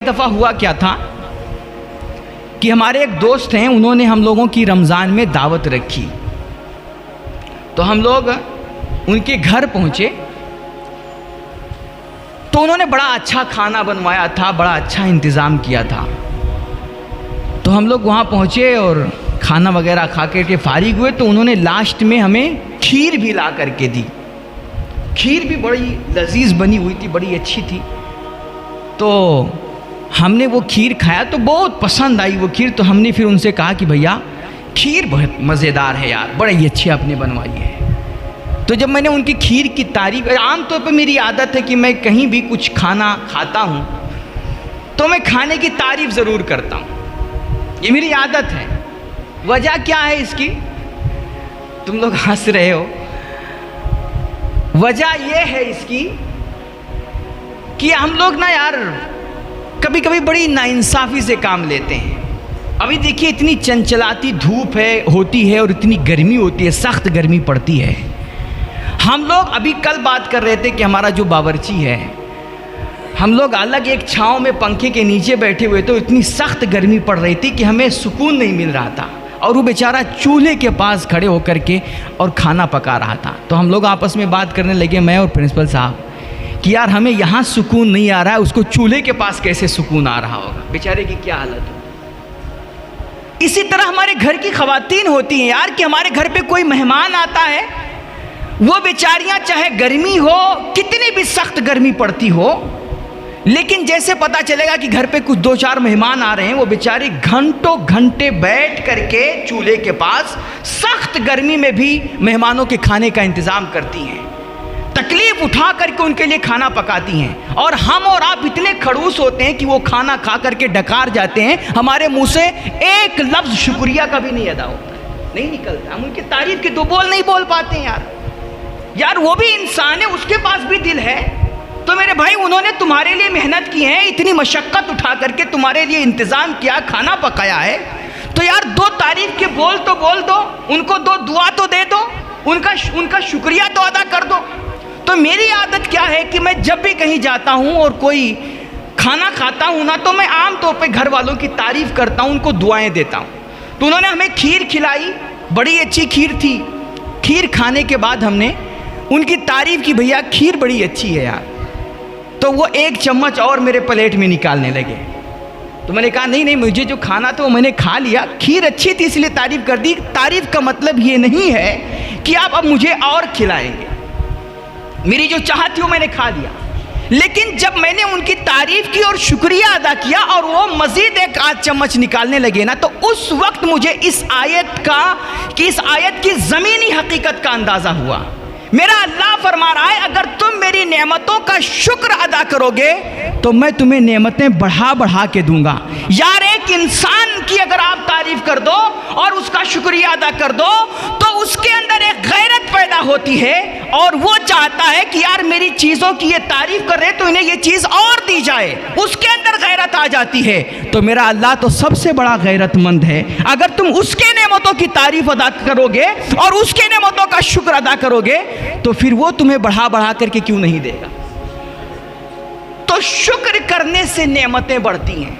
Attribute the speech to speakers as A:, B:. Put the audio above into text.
A: दफ़ा हुआ क्या था कि हमारे एक दोस्त हैं, उन्होंने हम लोगों की रमज़ान में दावत रखी, तो हम लोग उनके घर पहुँचे तो उन्होंने बड़ा अच्छा खाना बनवाया था, बड़ा अच्छा इंतज़ाम किया था। तो हम लोग वहाँ पहुँचे और खाना वगैरह खा के फारिग हुए, तो उन्होंने लास्ट में हमें खीर भी ला करके दी। खीर भी बड़ी लजीज बनी हुई थी, बड़ी अच्छी थी। तो हमने वो खीर खाया तो बहुत पसंद आई वो खीर। तो हमने फिर उनसे कहा कि भैया खीर बहुत मज़ेदार है यार, बड़ी अच्छी आपने बनवाई है। तो जब मैंने उनकी खीर की तारीफ, आमतौर पर मेरी आदत है कि मैं कहीं भी कुछ खाना खाता हूँ तो मैं खाने की तारीफ ज़रूर करता हूँ, ये मेरी आदत है। वजह क्या है इसकी? तुम लोग हंस रहे हो। वजह यह है इसकी कि हम लोग ना यार कभी कभी बड़ी नाइंसाफ़ी से काम लेते हैं। अभी देखिए इतनी चंचलाती धूप होती है और इतनी गर्मी होती है, सख्त गर्मी पड़ती है। हम लोग अभी कल बात कर रहे थे कि हमारा जो बावर्ची है, हम लोग अलग एक छांव में पंखे के नीचे बैठे हुए थे, इतनी सख्त गर्मी पड़ रही थी कि हमें सुकून नहीं मिल रहा था, और वो बेचारा चूल्हे के पास खड़े होकर के और खाना पका रहा था। तो हम लोग आपस में बात करने लगे, मैं और प्रिंसिपल साहब, कि यार हमें यहाँ सुकून नहीं आ रहा है, उसको चूल्हे के पास कैसे सुकून आ रहा होगा, बेचारे की क्या हालत हो। इसी तरह हमारे घर की ख़वातीन होती हैं यार, कि हमारे घर पे कोई मेहमान आता है, वो बेचारियाँ चाहे गर्मी हो, कितनी भी सख्त गर्मी पड़ती हो, लेकिन जैसे पता चलेगा कि घर पे कुछ 2-4 मेहमान आ रहे हैं, वो बेचारी घंटों घंटे बैठ करके चूल्हे के पास सख्त गर्मी में भी मेहमानों के खाने का इंतज़ाम करती हैं, तकलीफ उठा करके उनके लिए खाना पकाती हैं। और हम और आप इतने खड़ूस होते हैं कि वो खाना खा करके डकार जाते हैं, हमारे मुंह से एक लफ्ज़ शुक्रिया का भी नहीं अदा होता, नहीं निकलता, हम उनकी तारीफ के 2 बोल नहीं बोल पाते हैं। यार वो भी इंसान है, उसके पास भी दिल है। तो मेरे भाई, उन्होंने तुम्हारे लिए मेहनत की है, इतनी मशक्क़त उठा करके तुम्हारे लिए इंतज़ाम किया, खाना पकाया है, तो यार 2 तारीफ के बोल तो बोल दो, उनको 2 दुआ तो दे दो, उनका शुक्रिया तो अदा कर दो। तो मेरी आदत क्या है कि मैं जब भी कहीं जाता हूँ और कोई खाना खाता हूँ ना, तो मैं आम तौर पे घर वालों की तारीफ़ करता हूँ, उनको दुआएं देता हूँ। तो उन्होंने हमें खीर खिलाई, बड़ी अच्छी खीर थी। खीर खाने के बाद हमने उनकी तारीफ़ की, भैया खीर बड़ी अच्छी है यार। तो वो 1 चम्मच और मेरे प्लेट में निकालने लगे। तो मैंने कहा नहीं, मुझे जो खाना था वो मैंने खा लिया, खीर अच्छी थी इसलिए तारीफ़ कर दी। तारीफ़ का मतलब ये नहीं है कि आप अब मुझे और खिलाएंगे, मेरी जो चाह थी वो मैंने खा लिया। लेकिन जब मैंने उनकी तारीफ़ की और शुक्रिया अदा किया और वो मज़ीद 1 आध चम्मच निकालने लगे ना, तो उस वक्त मुझे इस आयत की ज़मीनी हकीकत का अंदाज़ा हुआ। मेरा अल्लाह फरमा रहा है, अगर तुम मेरी नेमतों का शुक्र अदा करोगे तो मैं तुम्हें नेमतें बढ़ा बढ़ा के दूंगा। यार एक इंसान की अगर आप तारीफ कर दो और उसका शुक्रिया अदा कर दो, तो उसके अंदर एक गैरत पैदा होती है और वो चाहता है कि यार मेरी चीज़ों की ये तारीफ कर रहे तो इन्हें ये चीज़ और दी जाए, उसके अंदर गैरत आ जाती है। तो मेरा अल्लाह तो सबसे बड़ा गैरतमंद है। अगर तुम उसके नेमतों की तारीफ अदा करोगे और उसके नेमतों का शुक्र अदा करोगे तो फिर वो तुम्हें बढ़ा बढ़ा करके क्यों नहीं देगा। तो शुक्र करने से नेमतें बढ़ती हैं।